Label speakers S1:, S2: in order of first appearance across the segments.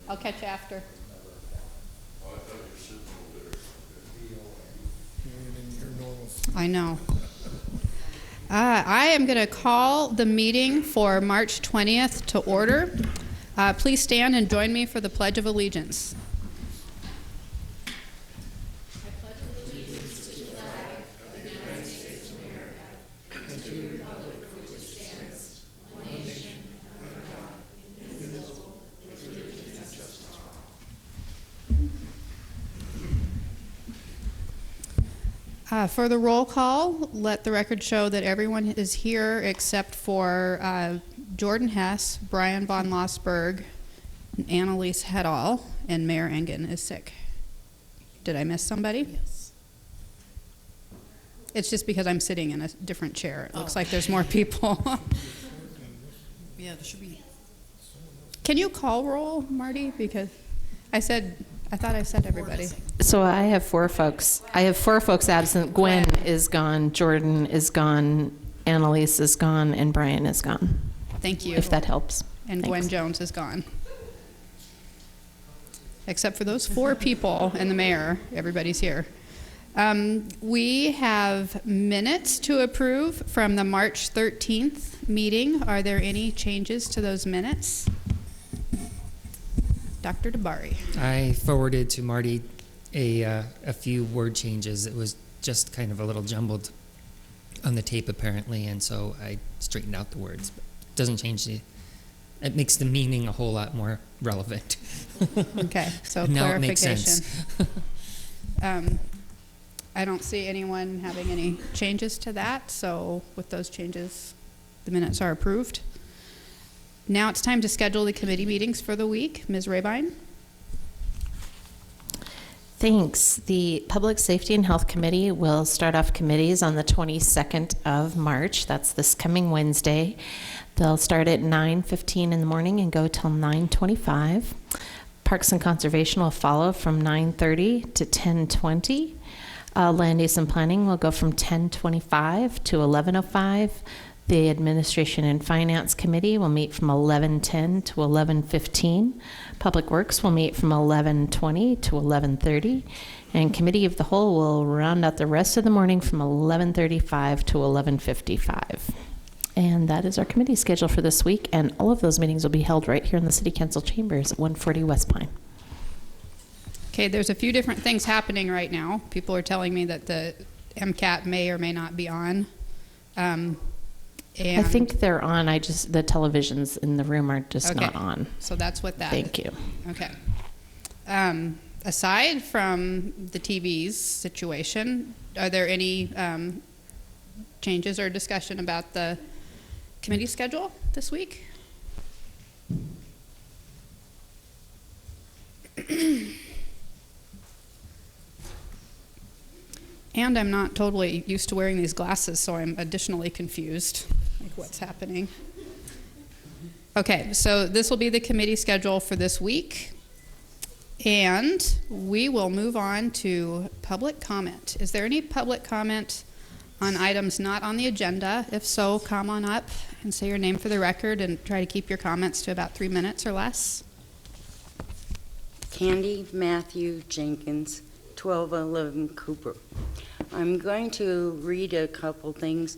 S1: I'll catch you after. I know. I am going to call the meeting for March 20th to order. Please stand and join me for the Pledge of Allegiance. For the roll call, let the record show that everyone is here except for Jordan Hess, Brian von Lossberg, Annalise Hedall, and Mayor Engen is sick. Did I miss somebody?
S2: Yes.
S1: It's just because I'm sitting in a different chair. It looks like there's more people.
S2: Yeah, there should be.
S1: Can you call roll, Marty? Because I thought I said everybody.
S3: So I have four folks. Absent. Gwen is gone, Jordan is gone, Annalise is gone, and Brian is gone.
S1: Thank you.
S3: If that helps.
S1: And
S3: Thanks.
S1: Gwen Jones is gone. Except for those four people and the mayor, everybody's here. We have minutes to approve from the March 13th meeting. Are there any changes to those minutes? Dr. DeBari.
S4: I forwarded to Marty a few word changes. It was just kind of a little jumbled on the tape apparently, and so I straightened out the words. But it doesn't change it makes the meaning a whole lot more relevant.
S1: Okay, so
S4: now it makes
S1: clarification.
S4: sense.
S1: I don't see anyone having any changes to that, so with those changes, the minutes are approved. Now it's time to schedule the committee meetings for the week. Ms. Rabine?
S3: Thanks. The Public Safety and Health Committee will start off committees on the 22nd of March. That's this coming Wednesday. They'll start at 9:15 in the morning and go till 9:25. Parks and Conservation will follow from 9:30 to 10:20. Land Use and Planning will go from 10:25 to 11:05. The Administration and Finance Committee will meet from 11:10 to 11:15. Public Works will meet from 11:20 to 11:30. And Committee of the Whole will round out the rest of the morning from 11:35 to 11:55. And that is our committee schedule for this week. And all of those meetings will be held right here in the City Council chambers at 140 West Pine.
S1: Okay, there's a few different things happening right now. People are telling me that the MCAT may or may not be on.
S3: I think they're on. The televisions in the room are just
S1: Okay.
S3: not on.
S1: So that's what that.
S3: Thank you.
S1: Okay. Aside from the TV's situation, are there any changes or discussion about the committee schedule this week? And I'm not totally used to wearing these glasses, so I'm additionally confused, like what's happening. Okay, so this will be the committee schedule for this week. And we will move on to public comment. Is there any public comment on items not on the agenda? If so, come on up and say your name for the record and try to keep your comments to about 3 minutes or less.
S5: Candy Matthew Jenkins, 1211 Cooper. I'm going to read a couple things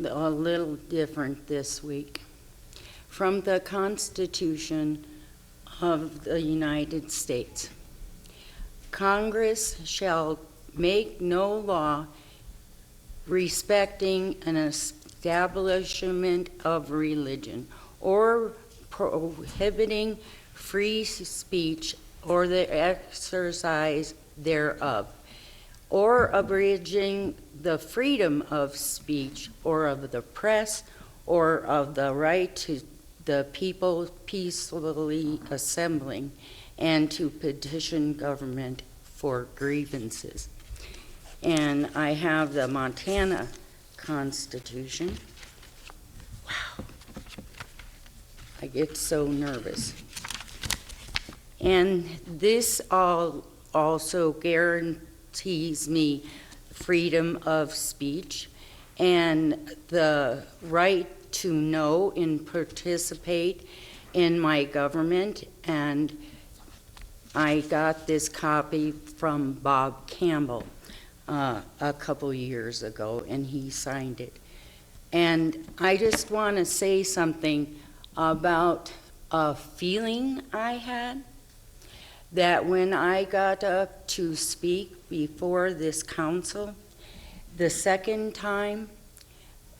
S5: a little different this week. From the Constitution of the United States. Congress shall make no law respecting an establishment of religion or prohibiting free speech or the exercise thereof, or abridging the freedom of speech or of the press or of the right to the people peacefully assembling and to petition government for grievances. And I have the Montana Constitution. Wow. I get so nervous. And this also guarantees me freedom of speech and the right to know and participate in my government and I got this copy from Bob Campbell a couple years ago, and he signed it. And I just want to say something about a feeling I had that when I got up to speak before this council, the second time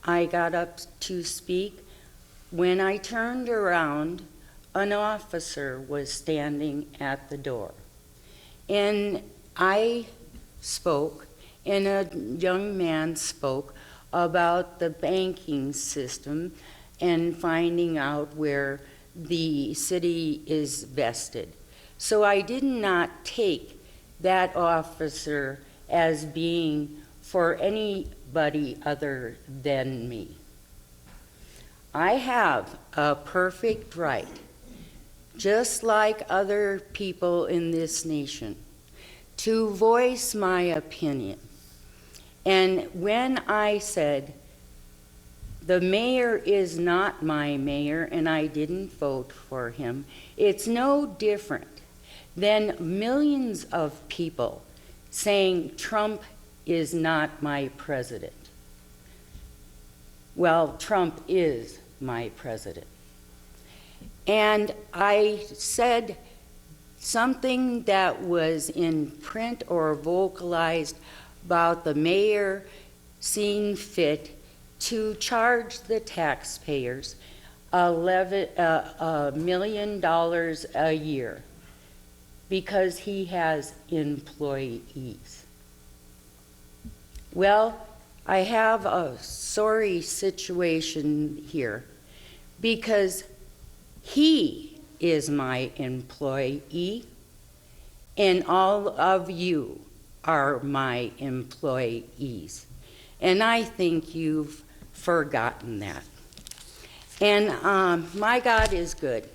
S5: I got up to speak, when I turned around, an officer was standing at the door. And I spoke, and a young man spoke about the banking system and finding out where the city is vested. So I did not take that officer as being for anybody other than me. I have a perfect right, just like other people in this nation, to voice my opinion. And when I said, the mayor is not my mayor and I didn't vote for him, it's no different than millions of people saying Trump is not my president. Well, Trump is my president. And I said something that was in print or vocalized about the mayor seeing fit to charge the taxpayers $1 million a year because he has employees. Well, I have a sorry situation here because he is my employee and all of you are my employees. And I think you've forgotten that. And my God is good.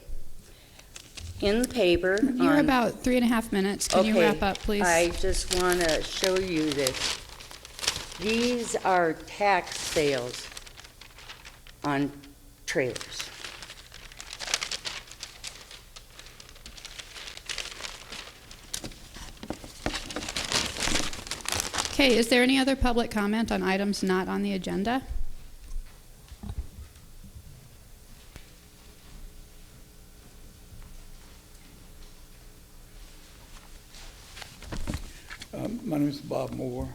S5: In the paper.
S1: You're about 3.5 minutes. Can you wrap up, please?
S5: I just want to show you this. These are tax sales on trailers.
S1: Okay, is there any other public comment on items not on the agenda?
S6: My name is Bob Moore.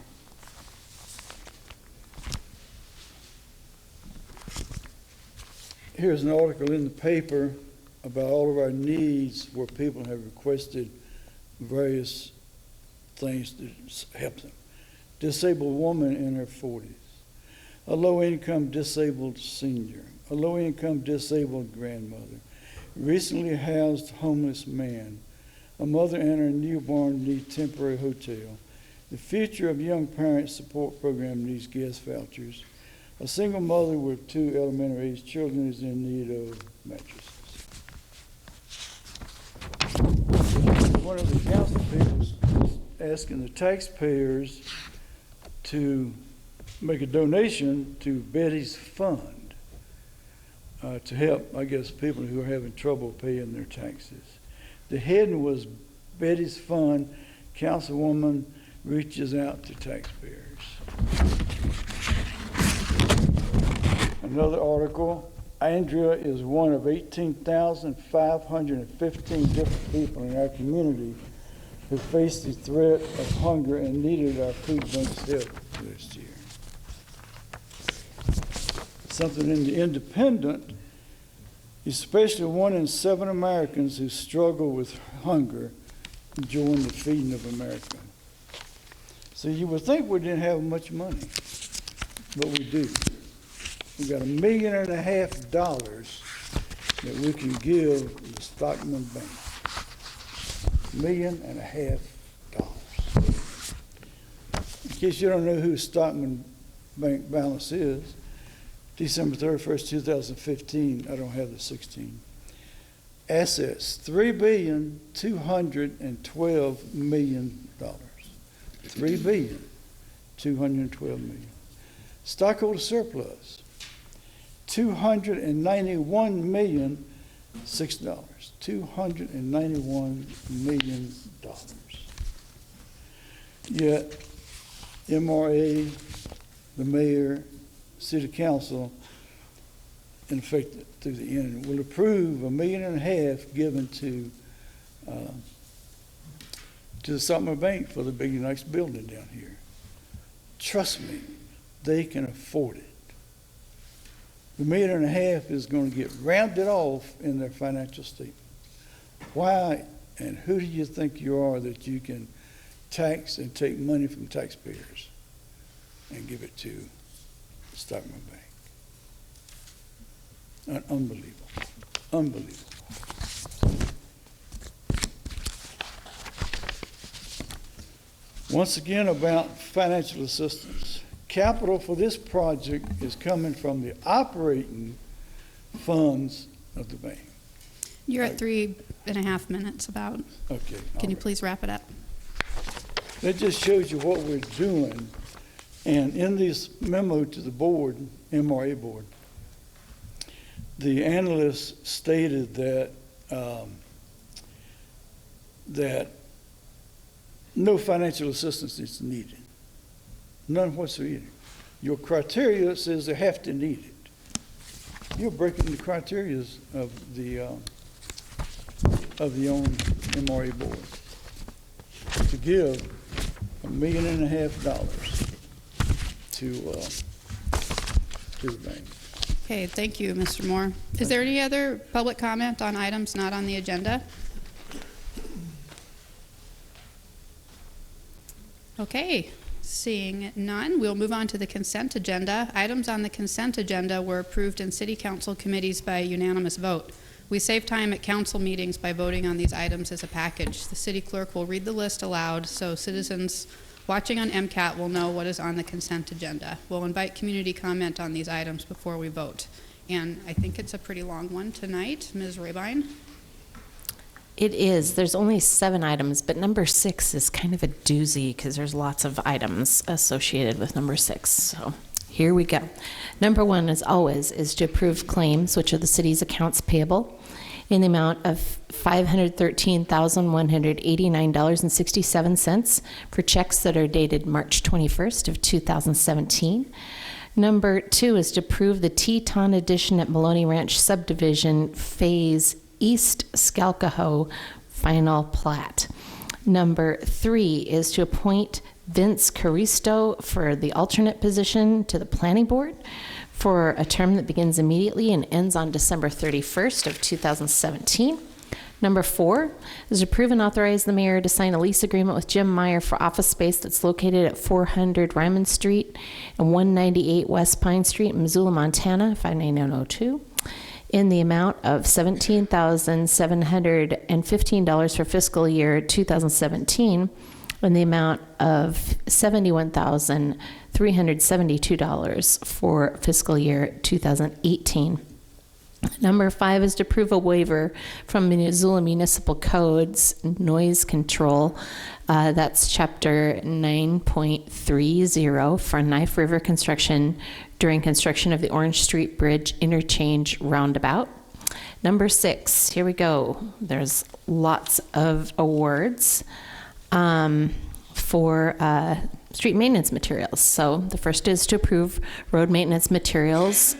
S6: Here's an article in the paper about all of our needs where people have requested various things to help them. Disabled woman in her 40s, a low-income disabled senior, a low-income disabled grandmother, recently housed homeless man, a mother and her newborn need temporary hotel, the Future of Young Parents Support Program needs guest vouchers, a single mother with 2 elementary age children is in need of mattresses. One of the council people is asking the taxpayers to make a donation to Betty's Fund to help, I guess, people who are having trouble paying their taxes. The heading was Betty's Fund, Councilwoman reaches out to taxpayers. Another article, Andrea is one of 18,515 different people in our community who faced the threat of hunger and needed our food bank's help this year. Something in the Independent, especially 1 in 7 Americans who struggle with hunger join the Feeding of America. So you would think we didn't have much money, but we do. We got $1.5 million that we can give the Stockman Bank. $1.5 million. In case you don't know who Stockman Bank balance is, December 31st, 2015, I don't have the 16. Assets, $3,212 million. $3,212 million. Stockholder surplus, $291 $6. $291 million. Yet, MRA, the mayor, city council, in effect through the end, will approve $1.5 million given to the Summer Bank for the big nice building down here. Trust me, they can afford it. The $1.5 million is going to get rounded off in their financial statement. Why and who do you think you are that you can tax and take money from taxpayers and give it to Stockman Bank? Unbelievable. Unbelievable. Once again, about financial assistance. Capital for this project is coming from the operating funds of the bank.
S1: You're at 3.5 minutes about.
S6: Okay.
S1: Can you
S6: all right.
S1: please wrap it up?
S6: That just shows you what we're doing. And in this memo to the board, MRA board, the analyst stated that that no financial assistance is needed. None whatsoever. Your criteria says they have to need it. You're breaking the criteria of the own MRA board to give $1.5 million to the bank.
S1: Okay, thank you, Mr. Moore. Is there any other public comment on items not on the agenda? Okay, seeing none, we'll move on to the consent agenda. Items on the consent agenda were approved in city council committees by unanimous vote. We save time at council meetings by voting on these items as a package. The city clerk will read the list aloud so citizens watching on MCAT will know what is on the consent agenda. We'll invite community comment on these items before we vote. And I think it's a pretty long one tonight. Ms. Rabine?
S3: It is. There's only 7 items, but number 6 is kind of a doozy because there's lots of items associated with number 6. So here we go. Number 1, as always, is to approve claims, which are the city's accounts payable, in the amount of $513,189.67 for checks that are dated March 21st of 2017. Number 2 is to approve the Teton addition at Maloney Ranch subdivision phase East Scalcahoe final plat. Number 3 is to appoint Vince Caristo for the alternate position to the planning board for a term that begins immediately and ends on December 31st of 2017. Number 4 is to approve and authorize the mayor to sign a lease agreement with Jim Meyer for office space that's located at 400 Ryman Street and 198 West Pine Street in Missoula, Montana, 59102. In the amount of $17,715 for fiscal year 2017, and the amount of $71,372 for fiscal year 2018. Number 5 is to approve a waiver from Missoula Municipal Codes noise control. That's chapter 9.30 for Knife River construction during construction of the Orange Street Bridge interchange roundabout. Number 6, here we go. There's lots of awards for street maintenance materials. So the first is to approve road maintenance materials,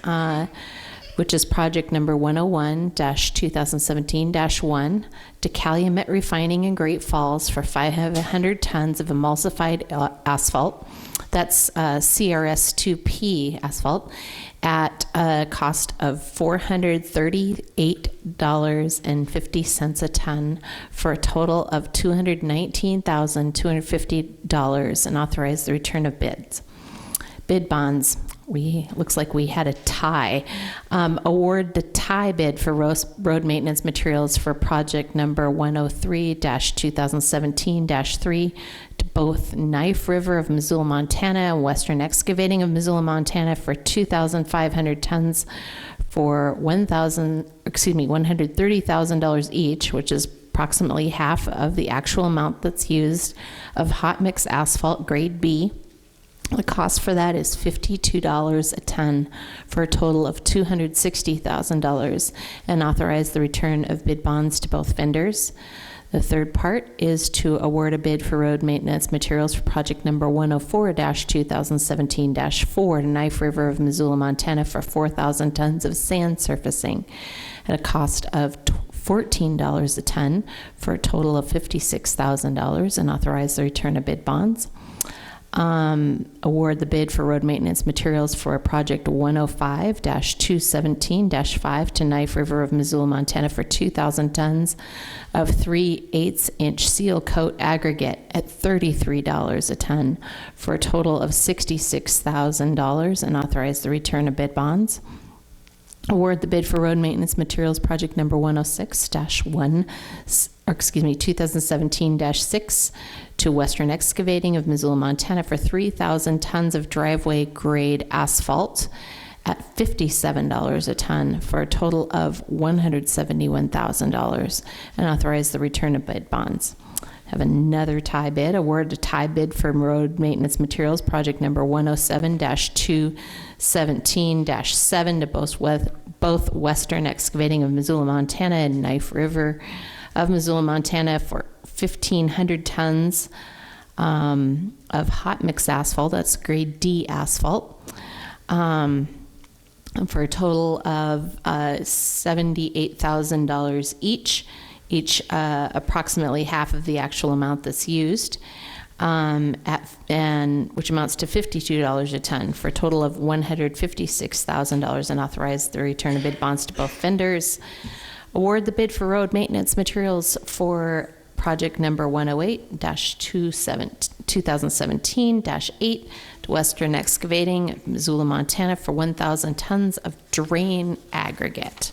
S3: which is project number 101-2017-1 to Calumet Refining in Great Falls for 500 tons of emulsified asphalt. That's CRS2P asphalt at a cost of $438.50 a ton for a total of $219,250 and authorize the return of bids. Bid bonds. Looks like we had a tie. Award the tie bid for road maintenance materials for project number 103-2017-3 to both Knife River of Missoula, Montana and Western Excavating of Missoula, Montana for 2,500 tons for $130,000 each, which is approximately half of the actual amount that's used of hot mix asphalt grade B. The cost for that is $52 a ton for a total of $260,000, and authorize the return of bid bonds to both vendors. The third part is to award a bid for road maintenance materials for project number 104-2017-4 to Knife River of Missoula, Montana for 4,000 tons of sand surfacing at a cost of $14 a ton for a total of $56,000, and authorize the return of bid bonds. Award the bid for road maintenance materials for project 105-217-5 to Knife River of Missoula, Montana for 2,000 tons of 3/8-inch seal coat aggregate at $33 a ton for a total of $66,000, and authorize the return of bid bonds. Award the bid for road maintenance materials project number 2017-6 to Western Excavating of Missoula, Montana for 3,000 tons of driveway grade asphalt at $57 a ton for a total of $171,000, and authorize the return of bid bonds. Have another tie bid. Award a tie bid for road maintenance materials project number 107-217-7 to both Western Excavating of Missoula, Montana and Knife River of Missoula, Montana for 1,500 tons of hot mix asphalt. That's grade D asphalt. For a total of $78,000 each approximately half of the actual amount that's used, and which amounts to $52 a ton for a total of $156,000, and authorize the return of bid bonds to both vendors. Award the bid for road maintenance materials for project number 108-2017-8 to Western Excavating of Missoula, Montana for 1,000 tons of drain aggregate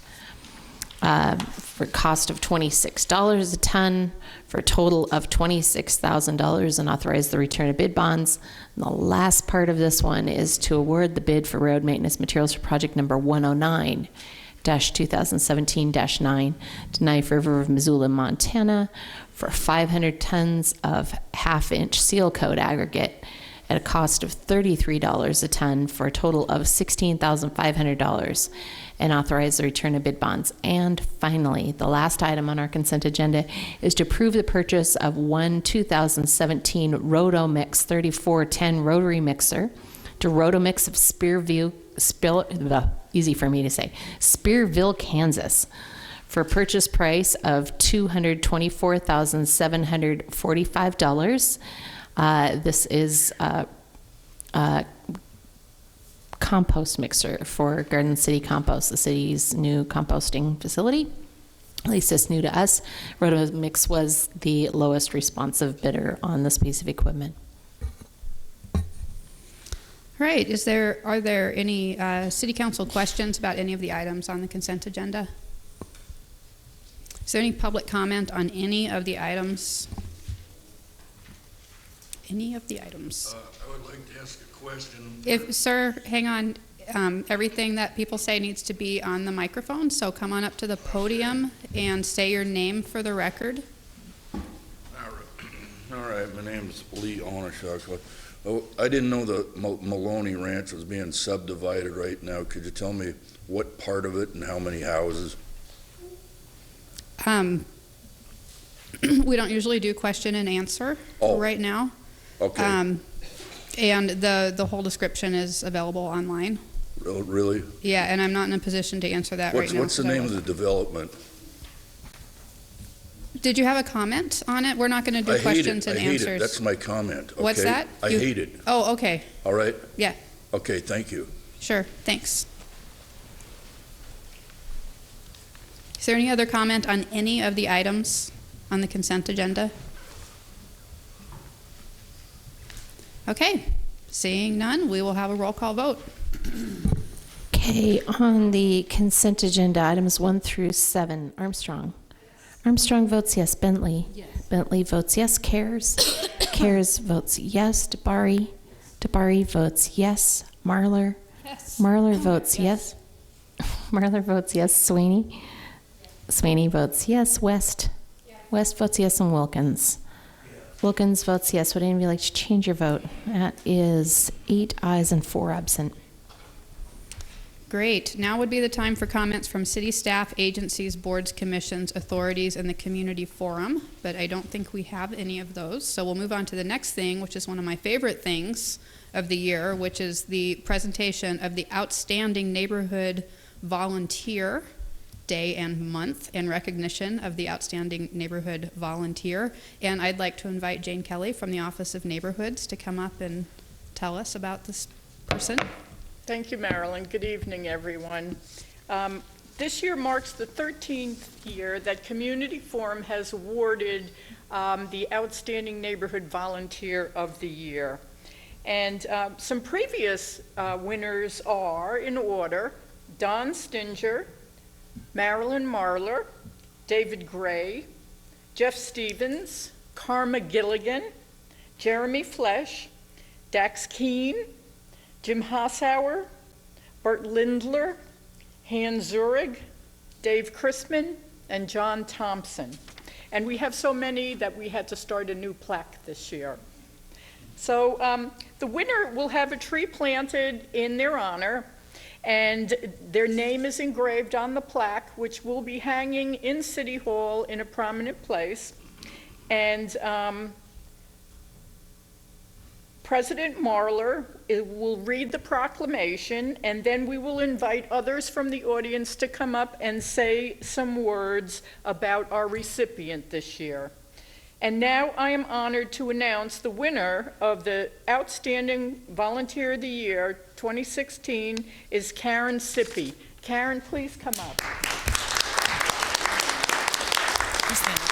S3: for a cost of $26 a ton for a total of $26,000, and authorize the return of bid bonds. And the last part of this one is to award the bid for road maintenance materials for project number 109-2017-9 to Knife River of Missoula, Montana for 500 tons of half-inch seal coat aggregate at a cost of $33 a ton for a total of $16,500, and authorize the return of bid bonds. And finally, the last item on our consent agenda is to approve the purchase of one 2017 Rotomix 3410 rotary mixer to Rotomix of Spearville, Kansas, for a purchase price of $224,745. This is a compost mixer for Garden City Compost, the city's new composting facility. At least it's new to us. Rotomix was the lowest responsive bidder on this piece of equipment.
S1: All right, are there any city council questions about any of the items on the consent agenda? Is there any public comment on any of the items? Any of the items?
S7: I would like to ask a question.
S1: Sir, hang on. Everything that people say needs to be on the microphone, so come on up to the podium and say your name for the record.
S7: All right, my name is Lee Onashuk. Oh, I didn't know the Maloney Ranch was being subdivided right now. Could you tell me what part of it and how many houses?
S1: We don't usually do question and answer right now.
S7: Okay.
S1: And the whole description is available online.
S7: Oh, really?
S1: Yeah, and I'm not in a position to answer that right now.
S7: What's the name of the development?
S1: Did you have a comment on it? We're not going to do questions and
S7: I hate
S1: answers.
S7: it. That's my comment. Okay?
S1: What's that?
S7: I hate it.
S1: Oh, okay.
S7: All right?
S1: Yeah,
S7: Okay, thank you.
S1: sure. Thanks. Is there any other comment on any of the items on the consent agenda? Okay, seeing none, we will have a roll call vote.
S3: Okay, on the consent agenda, items 1 through 7, Armstrong. Armstrong votes yes. Bentley.
S2: Yes.
S3: Bentley votes yes. Cares. Cares votes yes. DeBari. DeBari votes yes. Marlar.
S1: Yes.
S3: Marlar votes yes. Marlar votes yes. Sweeney. Sweeney votes yes. West. West votes yes. And Wilkins. Wilkins votes yes. Would anybody like to change your vote? That is 8 ayes and 4 absent.
S1: Great. Now would be the time for comments from city staff, agencies, boards, commissions, authorities, and the community forum, but I don't think we have any of those. So we'll move on to the next thing, which is one of my favorite things of the year, which is the presentation of the Outstanding Neighborhood Volunteer Day and Month in recognition of the Outstanding Neighborhood Volunteer. And I'd like to invite Jane Kelly from the Office of Neighborhoods to come up and tell us about this person.
S8: Thank you, Marilyn. Good evening, everyone. This year marks the 13th year that Community Forum has awarded the Outstanding Neighborhood Volunteer of the Year. And some previous winners are, in order, Don Stinger, Marilyn Marler, David Gray, Jeff Stevens, Karma Gilligan, Jeremy Flesch, Dax Keene, Jim Hassauer, Bert Lindler, Han Zurich, Dave Chrisman, and John Thompson. And we have so many that we had to start a new plaque this year. So the winner will have a tree planted in their honor, and their name is engraved on the plaque, which will be hanging in City Hall in a prominent place. And President Marler will read the proclamation, and then we will invite others from the audience to come up and say some words about our recipient this year. And now I am honored to announce the winner of the Outstanding Volunteer of the Year 2016 is Karen Sippy. Karen, please come up.
S2: Please stand up.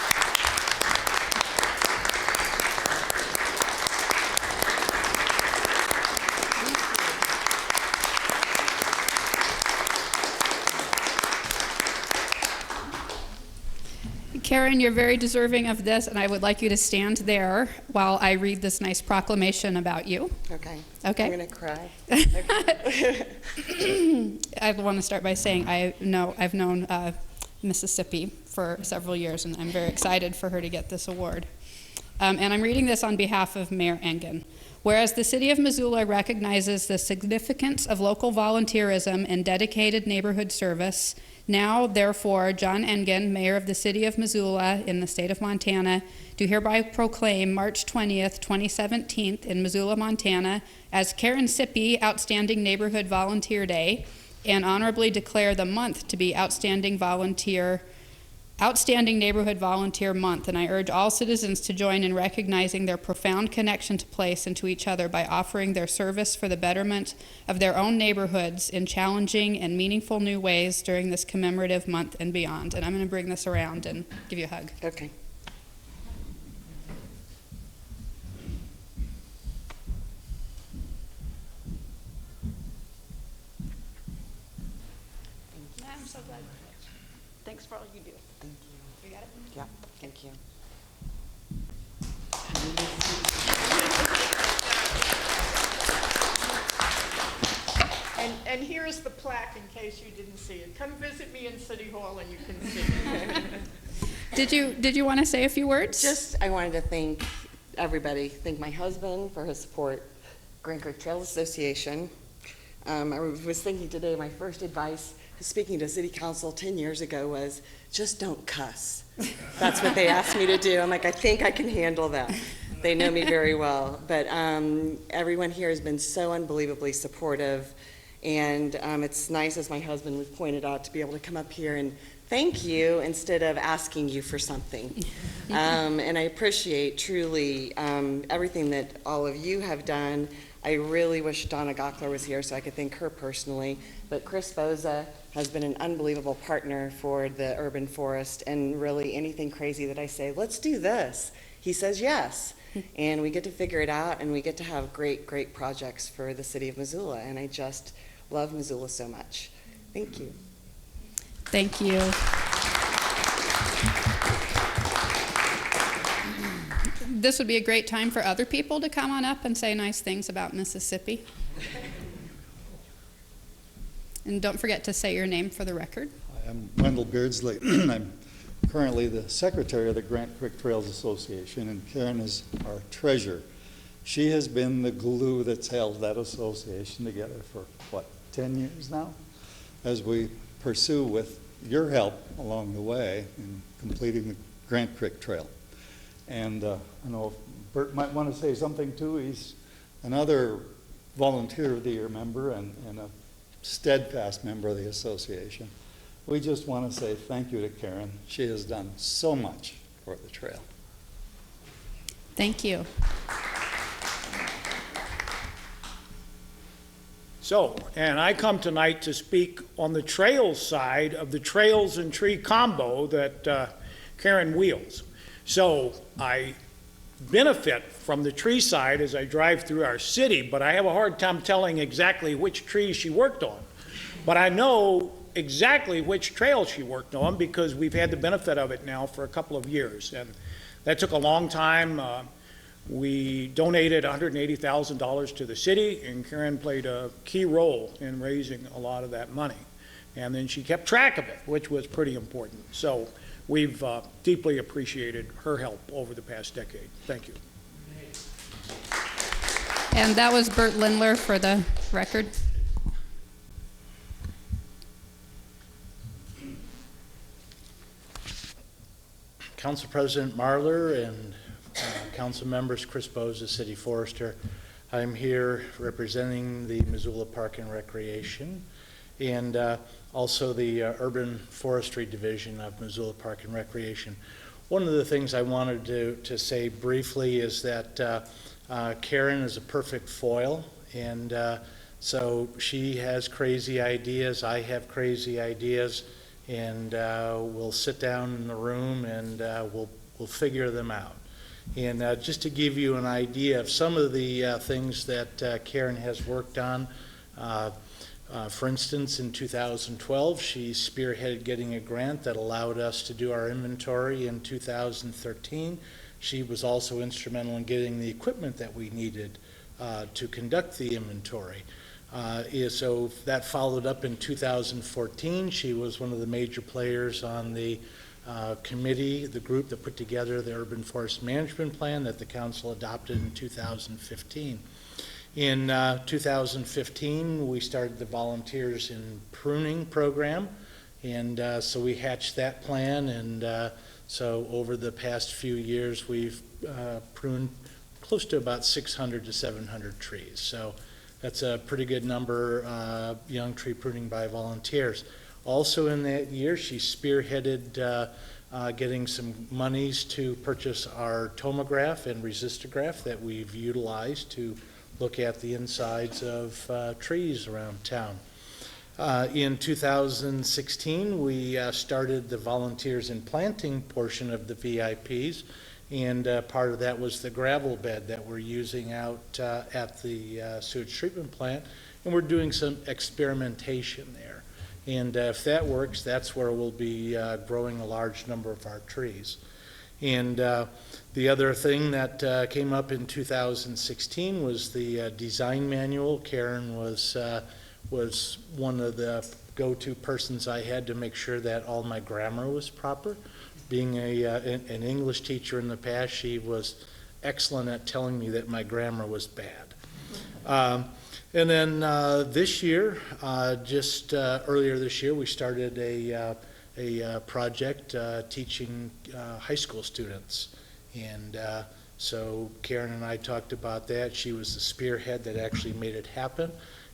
S1: Karen, you're very deserving of this, and I would like you to stand there while I read this nice proclamation about you.
S9: Okay.
S1: Okay.
S9: I'm going to cry.
S1: I want to start by saying I've known Mississippi for several years, and I'm very excited for her to get this award. And I'm reading this on behalf of Mayor Engen. Whereas the City of Missoula recognizes the significance of local volunteerism and dedicated neighborhood service, now, therefore, John Engen, Mayor of the City of Missoula in the state of Montana, do hereby proclaim March 20th, 2017 in Missoula, Montana as Karen Sippy Outstanding Neighborhood Volunteer Day, and honorably declare the month to be Outstanding Neighborhood Volunteer Month, and I urge all citizens to join in recognizing their profound connection to place and to each other by offering their service for the betterment of their own neighborhoods in challenging and meaningful new ways during this commemorative month and beyond. And I'm going to bring this around and give you a hug.
S9: Okay.
S8: I'm so glad. Thanks for all you do.
S9: Thank you.
S8: You got it?
S9: Yeah, thank you.
S8: And here's the plaque in case you didn't see it. Come visit me in City Hall and you can see it.
S1: Did you want to say a few words?
S9: I wanted to thank everybody. Thank my husband for his support, Grand Creek Trail Association. I was thinking today, my first advice speaking to city council 10 years ago was, just don't cuss. That's what they asked me to do. I'm like, I think I can handle that. They know me very well. But everyone here has been so unbelievably supportive. And it's nice, as my husband was pointed out, to be able to come up here and thank you instead of asking you for something. And I appreciate truly everything that all of you have done. I really wish Donna Gockler was here so I could thank her personally. But Chris Boza has been an unbelievable partner for the urban forest, and really anything crazy that I say, let's do this, he says yes. And we get to figure it out, and we get to have great, great projects for the city of Missoula. And I just love Missoula so much. Thank you.
S1: Thank you. This would be a great time for other people to come on up and say nice things about Mississippi. And don't forget to say your name for the record.
S10: I'm Wendell Beardsley. I'm currently the secretary of the Grant Creek Trails Association, and Karen is our treasurer. She has been the glue that's held that association together for, 10 years now? As we pursue with your help along the way in completing the Grant Creek Trail. And I know Bert might want to say something too. He's another Volunteer of the Year member and a steadfast member of the association. We just want to say thank you to Karen. She has done so much for the trail.
S1: Thank you.
S11: So, and I come tonight to speak on the trails side of the Trails and Tree combo that Karen wields. So I benefit from the tree side as I drive through our city, but I have a hard time telling exactly which trees she worked on. But I know exactly which trail she worked on because we've had the benefit of it now for a couple of years. And that took a long time. We donated $180,000 to the city, and Karen played a key role in raising a lot of that money. And then she kept track of it, which was pretty important. So we've deeply appreciated her help over the past decade. Thank you.
S1: And that was Bert Lindler for the record.
S12: Council President Marler and Council members, Chris Bose, the City Forester. I'm here representing the Missoula Park and Recreation and also the Urban Forestry Division of Missoula Park and Recreation. One of the things I wanted to say briefly is that Karen is a perfect foil, and so she has crazy ideas, I have crazy ideas, and we'll sit down in the room and we'll figure them out. And just to give you an idea of some of the things that Karen has worked on, for instance, in 2012, she spearheaded getting a grant that allowed us to do our inventory in 2013. She was also instrumental in getting the equipment that we needed to conduct the inventory. So that followed up in 2014. She was one of the major players on the committee, the group that put together the Urban Forest Management Plan that the council adopted in 2015. In 2015, we started the Volunteers in Pruning program, and so we hatched that plan, and so over the past few years, we've pruned close to about 600 to 700 trees. So that's a pretty good number, young tree pruning by volunteers. Also in that year, she spearheaded getting some monies to purchase our tomograph and resistograph that we've utilized to look at the insides of trees around town. In 2016, we started the Volunteers in Planting portion of the VIPs, and part of that was the gravel bed that we're using out at the sewage treatment plant, and we're doing some experimentation there. And if that works, that's where we'll be growing a large number of our trees. And the other thing that came up in 2016 was the design manual. Karen was one of the go-to persons I had to make sure that all my grammar was proper. Being an English teacher in the past, she was excellent at telling me that my grammar was bad. And then this year, just earlier this year, we started a project teaching high school students. And so Karen and I talked about that. She was the spearhead that actually made it happen.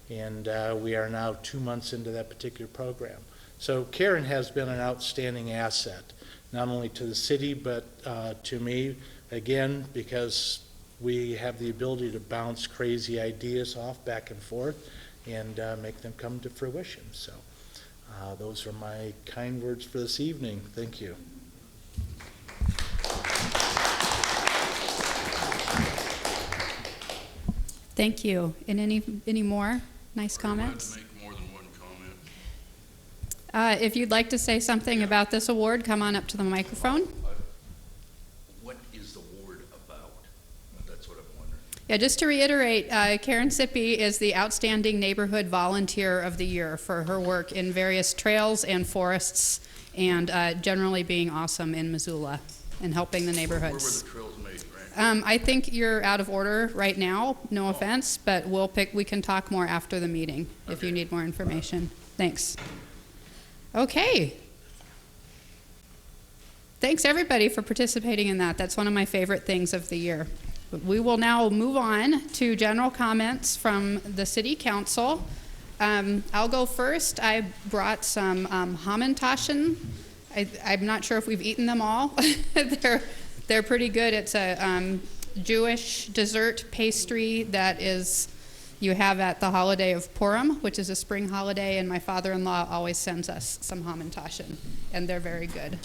S12: And we are now 2 months into that particular program. So Karen has been an outstanding asset, not only to the city, but to me, again, because we have the ability to bounce crazy ideas off back and forth and make them come to fruition. So those are my kind words for this evening. Thank you.
S1: Thank you. And any more nice comments?
S7: I'd like to make more than one comment.
S1: If you'd like to say something about this award, come on up to the microphone.
S7: What is the award about? That's what I'm wondering.
S1: Yeah, just to reiterate, Karen Sippy is the Outstanding Neighborhood Volunteer of the Year for her work in various trails and forests and generally being awesome in Missoula and helping the
S7: Where were
S1: neighborhoods.
S7: the trails made, right?
S1: I think you're out of order right now, no offense, but we can talk more after the meeting if you need more information. Thanks. Okay. Thanks everybody for participating in that. That's one of my favorite things of the year. We will now move on to general comments from the city council. I'll go first. I brought some Hamantaschen. I'm not sure if we've eaten them all. They're pretty good. It's a Jewish dessert pastry that you have at the holiday of Purim, which is a spring holiday, and my father-in-law always sends us some Hamantaschen, and they're very good.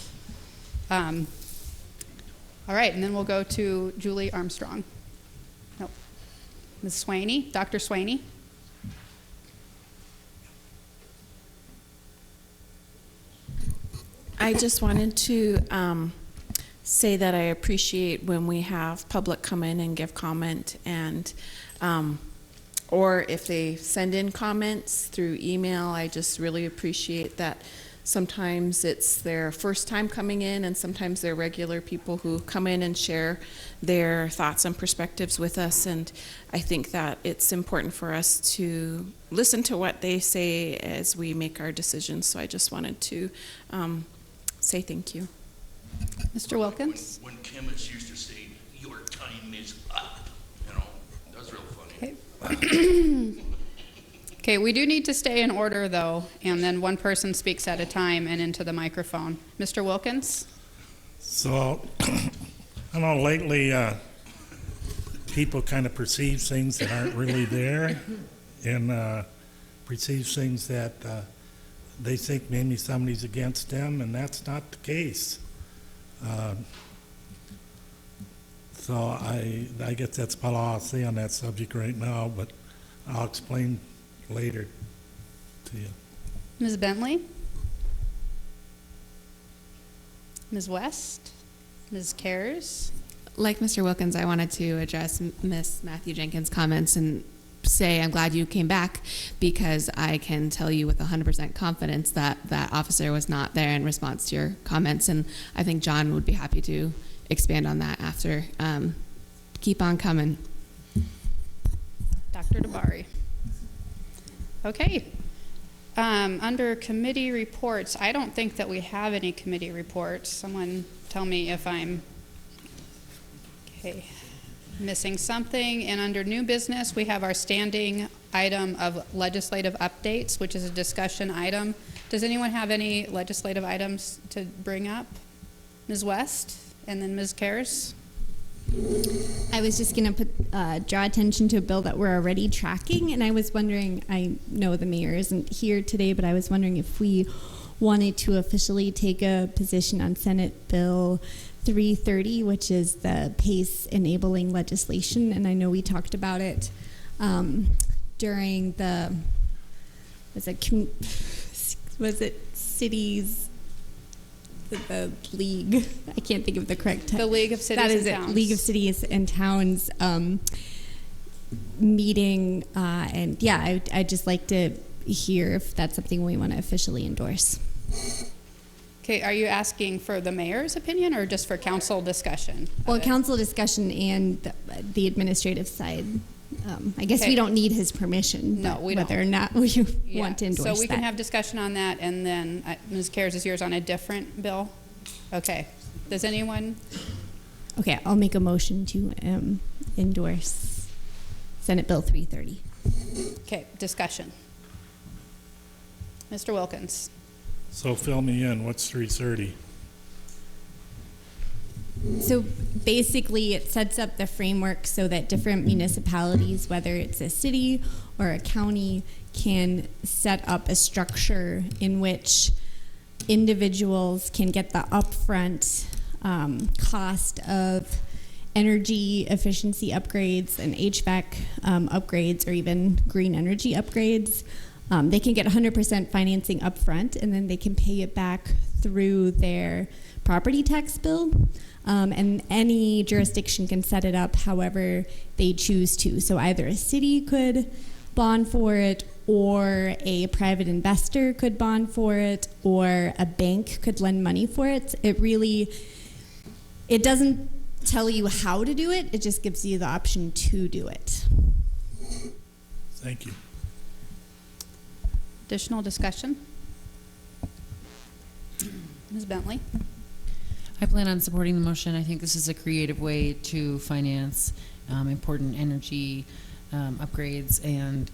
S1: All right, and then we'll go to Julie Armstrong. Nope. Ms. Swaney, Dr. Swaney.
S2: I just wanted to say that I appreciate when we have public come in and give comment, and or if they send in comments through email. I just really appreciate that. Sometimes it's their first time coming in, and sometimes they're regular people who come in and share their thoughts and perspectives with us. And I think that it's important for us to listen to what they say as we make our decisions. So I just wanted to say thank you.
S1: Mr. Wilkins?
S7: When chemists used to say, "Your time is up," that's real funny.
S1: Okay. Okay, we do need to stay in order, though, and then one person speaks at a time and into the microphone. Mr. Wilkins?
S13: So, I know lately people kind of perceive things that aren't really there, and perceive things that they think maybe somebody's against them, and that's not the case. So I guess that's all I'll say on that subject right now, but I'll explain later to you.
S1: Ms. Bentley? Ms. West? Ms. Cares?
S14: Like Mr. Wilkins, I wanted to address Ms. Matthew Jenkins' comments and say I'm glad you came back, because I can tell you with 100% confidence that that officer was not there in response to your comments, and I think John would be happy to expand on that after. Keep on coming.
S1: Dr. DeBari? Okay. Under committee reports, I don't think that we have any committee reports. Someone tell me if I'm missing something. And under new business, we have our standing item of legislative updates, which is a discussion item. Does anyone have any legislative items to bring up? Ms. West and then Ms. Cares?
S15: I was just going to draw attention to a bill that we're already tracking, and I was wondering, I know the mayor isn't here today, but I was wondering if we wanted to officially take a position on Senate Bill 330, which is the PACE enabling legislation, and I know we talked about it during the, was it cities, the league, I can't think of the correct title.
S1: The League of Cities and Towns.
S15: That is it, League of Cities and Towns meeting, and yeah, I'd just like to hear if that's something we want to officially endorse.
S1: Okay, are you asking for the mayor's opinion or just for council discussion?
S15: Well, council discussion and the administrative side. I guess we don't need his permission.
S1: No, we don't.
S15: Whether or not we want to endorse that.
S1: So we can have discussion on that, and then Ms. Cares, is yours on a different bill? Okay. Does anyone?
S15: Okay, I'll make a motion to endorse Senate Bill 330.
S1: Okay, discussion. Mr. Wilkins.
S13: So fill me in, what's 330?
S15: So basically, it sets up the framework so that different municipalities, whether it's a city or a county, can set up a structure in which individuals can get the upfront cost of energy efficiency upgrades and HVAC upgrades, or even green energy upgrades. They can get 100% financing upfront, and then they can pay it back through their property tax bill. And any jurisdiction can set it up however they choose to. So either a city could bond for it, or a private investor could bond for it, or a bank could lend money for it. It doesn't tell you how to do it, it just gives you the option to do it.
S13: Thank you.
S1: Additional discussion? Ms. Bentley?
S16: I plan on supporting the motion. I think this is a creative way to finance important energy upgrades, and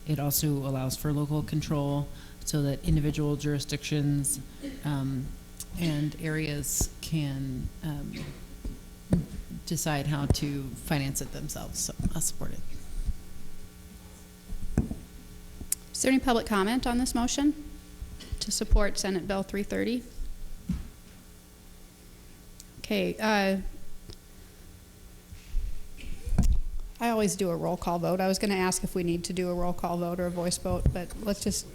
S16: it also allows for local control so that individual jurisdictions and areas can decide how to finance it themselves. So I'll support it.
S1: Is there any public comment on this motion to support Senate Bill 330? Okay, I always do a roll call vote. I was going to ask if we need to do a roll call vote or a voice vote, but let's just.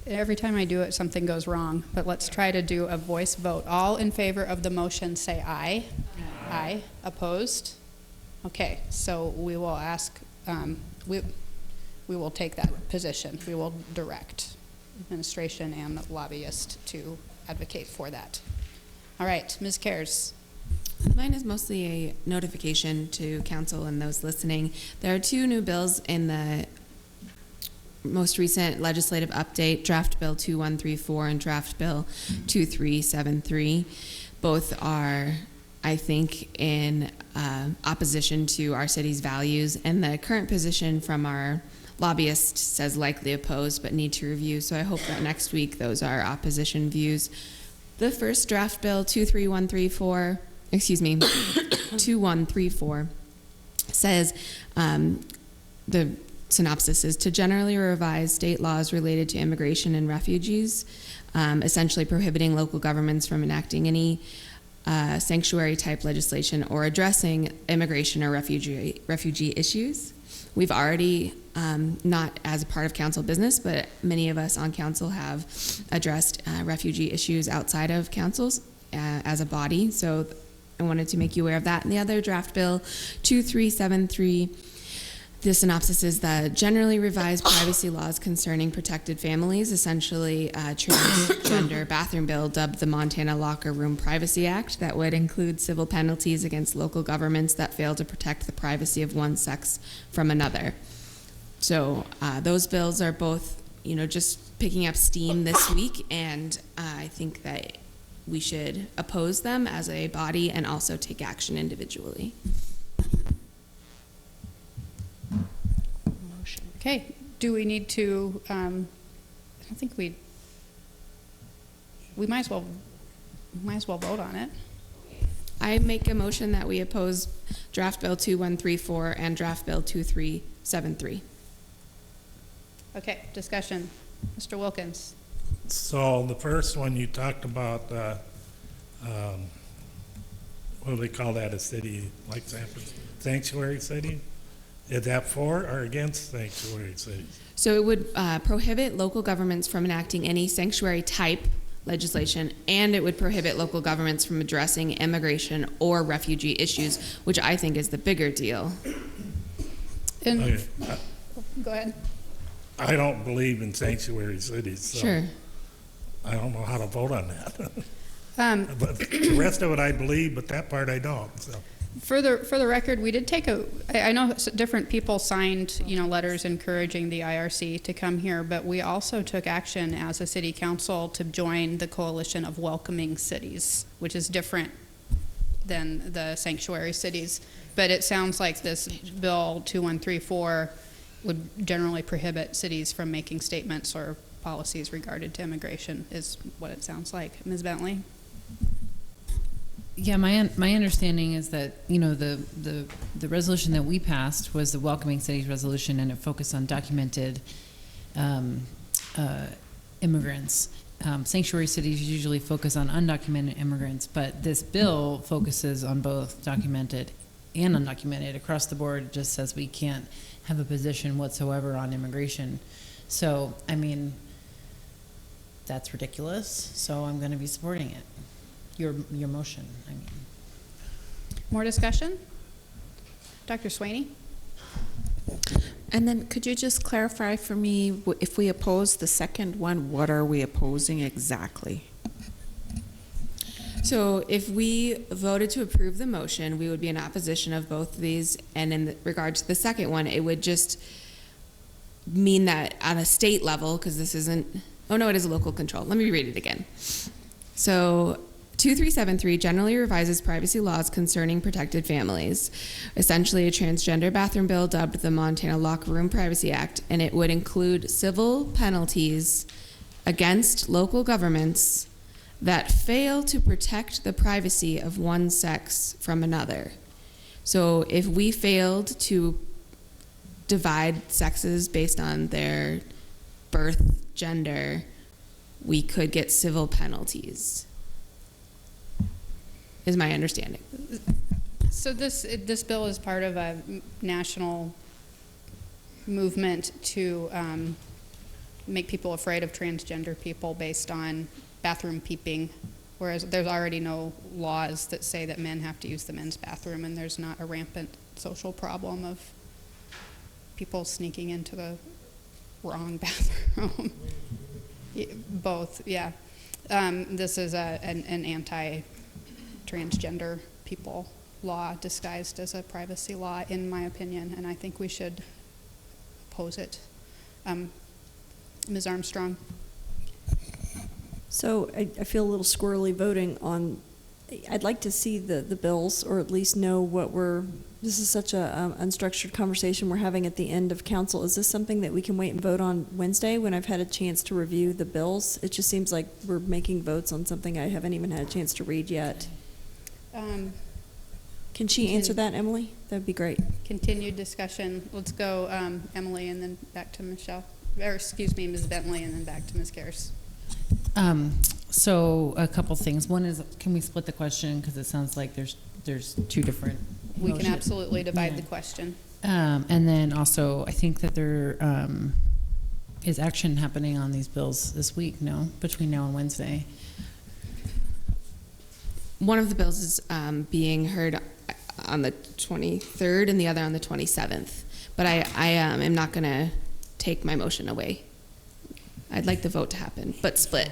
S1: Every time I do it, something goes wrong, but let's try to do a voice vote. All in favor of the motion, say aye. Aye. Aye. Opposed? Okay, so we will ask, we will take that position. We will direct administration and lobbyist to advocate for that. All right, Ms. Cares.
S14: Mine is mostly a notification to council and those listening. There are two new bills in the most recent legislative update, Draft Bill 2134 and Draft Bill 2373. Both are, I think, in opposition to our city's values, and the current position from our lobbyist says likely opposed but need to review, so I hope that next week those are opposition views. The first Draft Bill 2134 says the synopsis is to generally revise state laws related to immigration and refugees, essentially prohibiting local governments from enacting any sanctuary type legislation or addressing immigration or refugee issues. We've already, not as a part of council business, but many of us on council have addressed refugee issues outside of councils as a body, so I wanted to make you aware of that. And the other Draft Bill 2373, the synopsis is the generally revised privacy laws concerning protected families, essentially a transgender bathroom bill dubbed the Montana Locker Room Privacy Act that would include civil penalties against local governments that fail to protect the privacy of one sex from another. So those bills are both, just picking up steam this week, and I think that we should oppose them as a body and also take action individually.
S1: Okay, do we need to, I don't think we might as well vote on it.
S14: I make a motion that we oppose Draft Bill 2134 and Draft Bill 2373.
S1: Okay, discussion. Mr. Wilkins.
S13: So the first one you talked about, what do they call that, a city like San Francisco? Sanctuary city? Is that for or against sanctuary cities?
S14: So it would prohibit local governments from enacting any sanctuary type legislation, and it would prohibit local governments from addressing immigration or refugee issues, which I think is the bigger deal.
S13: Okay.
S1: Go ahead.
S13: I don't believe in sanctuary cities, so
S14: Sure.
S13: I don't know how to vote on that. But the rest of it I believe, but that part I don't. So.
S1: For the record, we did take I know different people signed, letters encouraging the IRC to come here, but we also took action as a city council to join the coalition of welcoming cities, which is different than the sanctuary cities. But it sounds like this bill 2134 would generally prohibit cities from making statements or policies regarding to immigration, is what it sounds like. Ms. Bentley?
S16: Yeah, my understanding is that the resolution that we passed was the Welcoming Cities resolution, and it focused on documented immigrants. Sanctuary cities usually focus on undocumented immigrants, but this bill focuses on both documented and undocumented. Across the board, it just says we can't have a position whatsoever on immigration. So, I mean, that's ridiculous. So I'm going to be supporting it. Your motion, I mean.
S1: More discussion? Dr. Swaney?
S2: And then could you just clarify for me, if we oppose the second one, what are we opposing exactly?
S14: So if we voted to approve the motion, we would be in opposition of both of these. And in regard to the second one, it would just mean that on a state level, because this isn't, oh no, it is a local control. Let me read it again. So 2373 generally revises privacy laws concerning protected families, essentially a transgender bathroom bill dubbed the Montana Locker Room Privacy Act, and it would include civil penalties against local governments that fail to protect the privacy of one sex from another. So if we failed to divide sexes based on their birth gender, we could get civil penalties, is my understanding.
S1: So this bill is part of a national movement to make people afraid of transgender people based on bathroom peeping, whereas there's already no laws that say that men have to use the men's bathroom, and there's not a rampant social problem of people sneaking into the wrong bathroom. Both, yeah. This is an anti-transgender people law disguised as a privacy law, in my opinion, and I think we should oppose it. Ms. Armstrong?
S17: So I feel a little squirrely voting on, I'd like to see the bills, or at least know what this is such a unstructured conversation we're having at the end of council. Is this something that we can wait and vote on Wednesday when I've had a chance to review the bills? It just seems like we're making votes on something I haven't even had a chance to read yet. Can she answer that, Emily? That'd be great.
S1: Continued discussion. Let's go Emily and then back to Michelle. Or excuse me, Ms. Bentley, and then back to Ms. Karras.
S16: So a couple things. One is, can we split the question? Because it sounds like there's two different
S1: We can
S16: motions.
S1: absolutely divide the question.
S16: And then also, I think that there is action happening on these bills this week, no? Between now and Wednesday.
S14: One of the bills is being heard on the 23rd and the other on the 27th. But I am not going to take my motion away. I'd like the vote to happen, but split.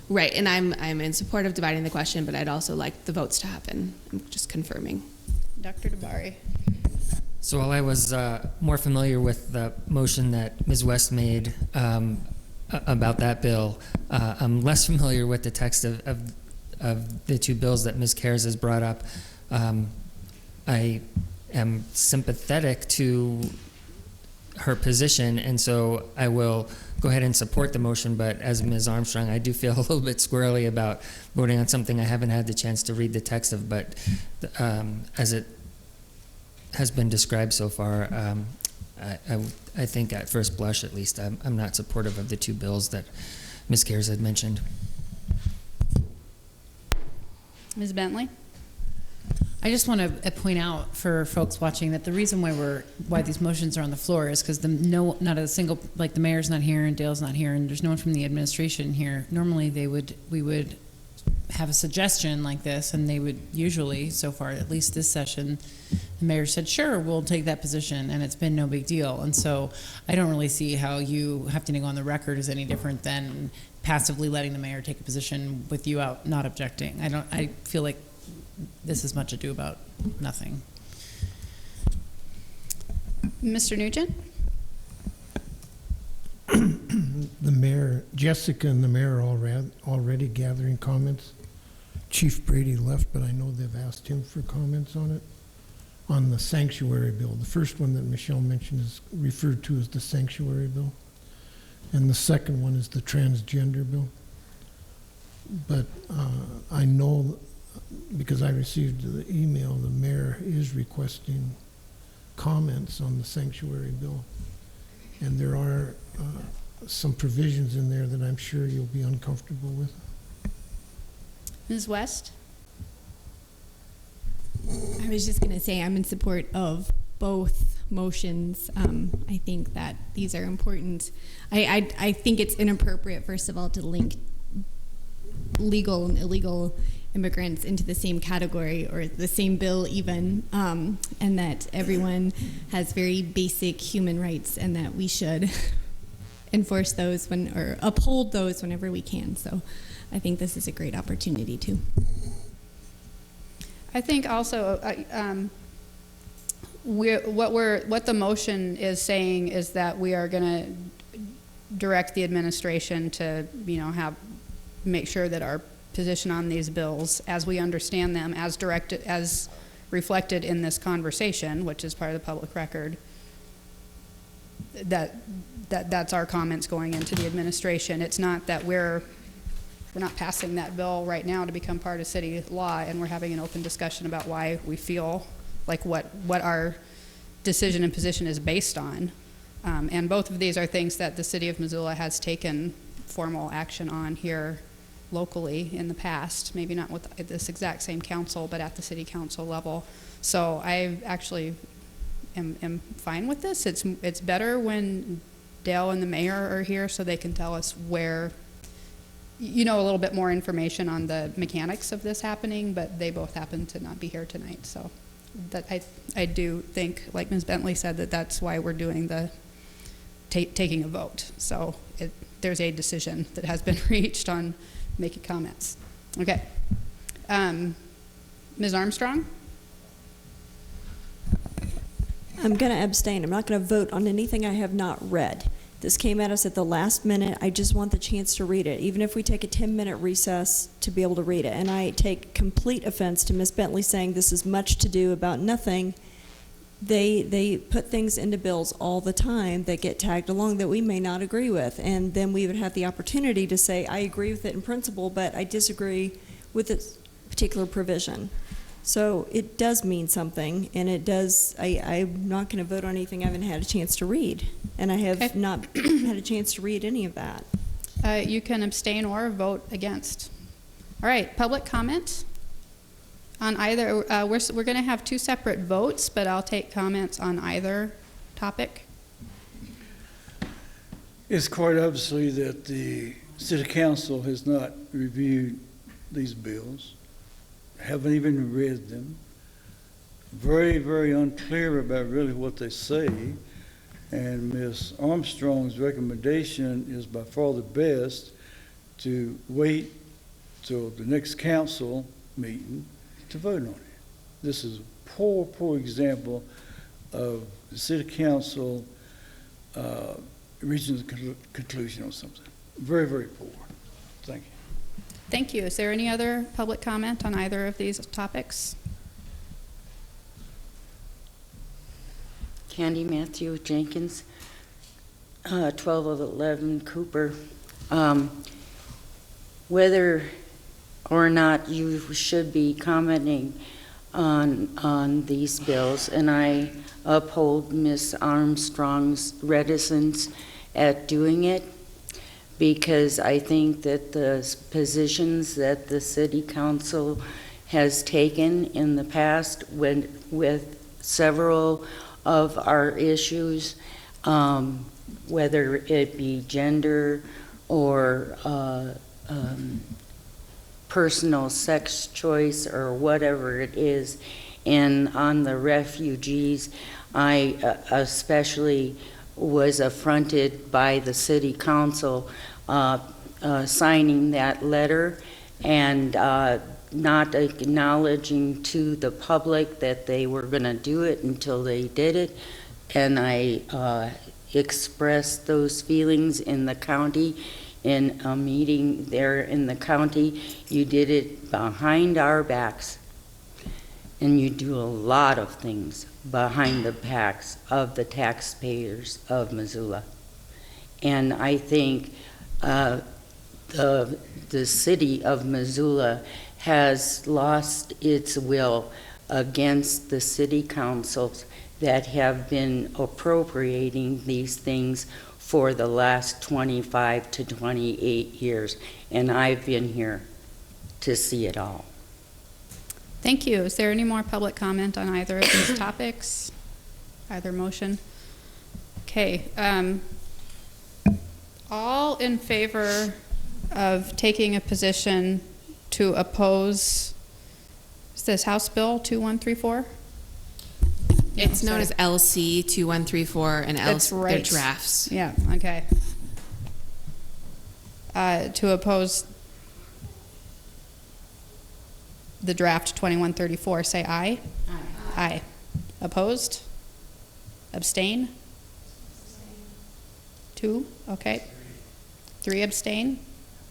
S14: Right, and I'm in support of dividing the question, but I'd also like the votes to happen. I'm just confirming.
S1: Dr. DeBari.
S4: So while I was more familiar with the motion that Ms. West made about that bill, I'm less familiar with the text of the two bills that Ms. Karras has brought up. I am sympathetic to her position, and so I will go ahead and support the motion, but as Ms. Armstrong, I do feel a little bit squirrely about voting on something I haven't had the chance to read the text of, but as it has been described so far, I think at first blush, at least, I'm not supportive of the two bills that Ms. Karras had mentioned.
S1: Ms. Bentley?
S16: I just want to point out for folks watching that the reason why these motions are on the floor is because not a single, like the mayor's not here and Dale's not here and there's no one from the administration here. Normally we would have a suggestion like this, and they would usually, so far at least this session, the mayor said, sure, we'll take that position, and it's been no big deal. And so I don't really see how you have to go on the record is any different than passively letting the mayor take a position with you out not objecting. I feel like this is much ado about nothing.
S1: Mr. Nugent?
S18: The mayor, Jessica and the mayor are already gathering comments. Chief Brady left, but I know they've asked him for comments on it. On the sanctuary bill, the first one that Michelle mentioned is referred to as the sanctuary bill. And the second one is the transgender bill. But I know, because I received the email, the mayor is requesting comments on the sanctuary bill. And there are some provisions in there that I'm sure you'll be uncomfortable with.
S1: Ms. West?
S15: I was just going to say I'm in support of both motions. I think that these are important. I think it's inappropriate, first of all, to link legal and illegal immigrants into the same category or the same bill even, and that everyone has very basic human rights and that we should enforce those or uphold those whenever we can. So I think this is a great opportunity too.
S1: I think also what the motion is saying is that we are going to direct the administration to, make sure that our position on these bills, as we understand them, as reflected in this conversation, which is part of the public record, that's our comments going into the administration. It's not that we're not passing that bill right now to become part of city law, and we're having an open discussion about why we feel like what our decision and position is based on. And both of these are things that the city of Missoula has taken formal action on here locally in the past, maybe not with this exact same council, but at the city council level. So I actually am fine with this. It's better when Dale and the mayor are here so they can tell us where, a little bit more information on the mechanics of this happening, but they both happen to not be here tonight. So that I do think, like Ms. Bentley said, that's why we're doing the taking a vote. So there's a decision that has been reached on making comments. Okay. Ms. Armstrong?
S17: I'm going to abstain. I'm not going to vote on anything I have not read. This came at us at the last minute. I just want the chance to read it, even if we take a 10-minute recess to be able to read it. And I take complete offense to Ms. Bentley saying this is much to do about nothing. They put things into bills all the time that get tagged along that we may not agree with. And then we would have the opportunity to say, I agree with it in principle, but I disagree with this particular provision. So it does mean something, and it does, I'm not going to vote on anything I haven't had a chance to read. And I have not had a chance to read any of that.
S1: You can abstain or vote against. All right, public comment on either. We're going to have two separate votes, but I'll take comments on either topic.
S6: It's quite obviously that the city council has not reviewed these bills, haven't even read them, very, very unclear about really what they say. And Ms. Armstrong's recommendation is by far the best, to wait till the next council meeting to vote on it. This is a poor, poor example of the city council reaching a conclusion on something. Very, very poor. Thank you.
S1: Thank you. Is there any other public comment on either of these topics?
S5: Candy Matthew Jenkins, 1211 Cooper. Whether or not you should be commenting on these bills, and I uphold Ms. Armstrong's reticence at doing it, because I think that the positions that the city council has taken in the past with several of our issues, whether it be gender or personal sex choice or whatever it is, and on the refugees, I especially was affronted by the city council signing that letter and not acknowledging to the public that they were going to do it until they did it. And I expressed those feelings in the county in a meeting there in the county. You did it behind our backs, and you do a lot of things behind the backs of the taxpayers of Missoula. And I think the city of Missoula has lost its will against the city councils that have been appropriating these things for the last 25 to 28 years. And I've been here to see it all.
S1: Thank you. Is there any more public comment on either of these topics? Either motion? Okay. All in favor of taking a position to oppose, is this House Bill 2134?
S14: It's known
S1: sorry.
S14: as LC 2134 and
S1: That's
S14: they're
S1: right.
S14: drafts.
S1: Yeah, okay. To oppose the draft 2134, say aye. Aye. Opposed? Abstain? 2, okay. 3 abstain,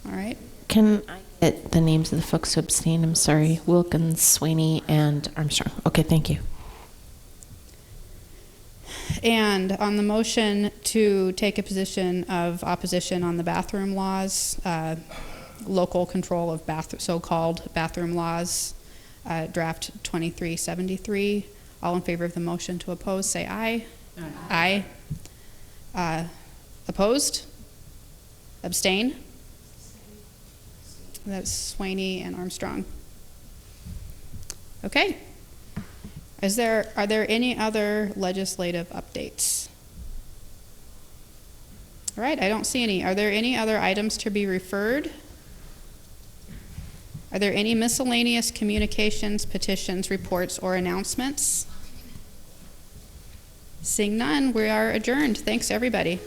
S1: all right.
S3: Can I get the names of the folks who abstained? I'm sorry. Wilkins, Sweeney, and Armstrong. Okay, thank you.
S1: And on the motion to take a position of opposition on the bathroom laws, local control of so-called bathroom laws, draft 2373, all in favor of the motion to oppose, say aye. Aye. Opposed? Abstain? That's Sweeney and Armstrong. Okay. Are there any other legislative updates? All right, I don't see any. Are there any other items to be referred? Are there any miscellaneous communications, petitions, reports, or announcements? Seeing none, we are adjourned. Thanks, everybody.